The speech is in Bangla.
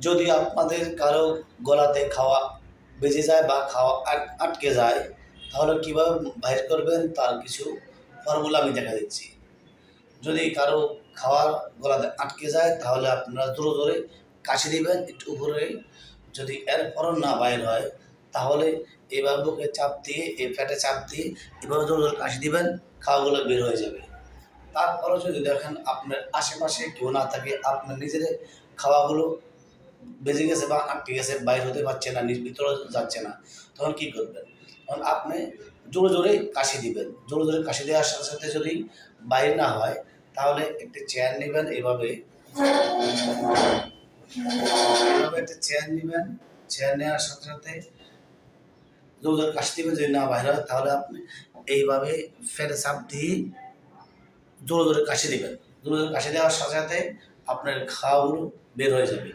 যদি আপনাদের কারো গলাতে খাওয়া বেজে যায় বা খাওয়া আটকে যায়, তাহলে কীভাবে বাইর করবেন তার কিছু ফর্মুলা আমি দেখা দিচ্ছি। যদি কারো খাওয়া গলাতে আটকে যায় তাহলে আপনারা জোরে জোরে কাশি দিবেন একটু উপরে। যদি এরপরও না বাইর হয় তাহলে এভাবে বুকে চাপ দিয়ে, এই ফ্যাটে চাপ দিয়ে এভাবে জোরে জোরে কাশি দিবেন, খাওয়াগুলো বের হয়ে যাবে। তারপরেও যদি দেখেন আপনার আশেপাশে কেউ না থাকে, আপনার নিজের খাওয়াগুলো বেজে গেছে বা আটকে গেছে, বাইর হতে পারছে না, ভিতরে যাচ্ছে না, তখন কী করবেন? তখন আপনি জোরে জোরে কাশি দিবেন। জোরে জোরে কাশি দেওয়ার সাথে সাথে যদি বাইর না হয় তাহলে একটি চেয়ার নেবেন, এভাবে একটা চেয়ার নেবেন। চেয়ার নেওয়ার সাথে সাথে জোরে জোরে কাশি দিবেন। যদি না বাইর হয় তাহলে আপনি এইভাবে ফেটে চাপ দিয়ে জোরে জোরে কাশি দিবেন। জোরে জোরে কাশি দেওয়ার সাথে সাথে আপনার খাওয়াগুলো বের হয়ে যাবে।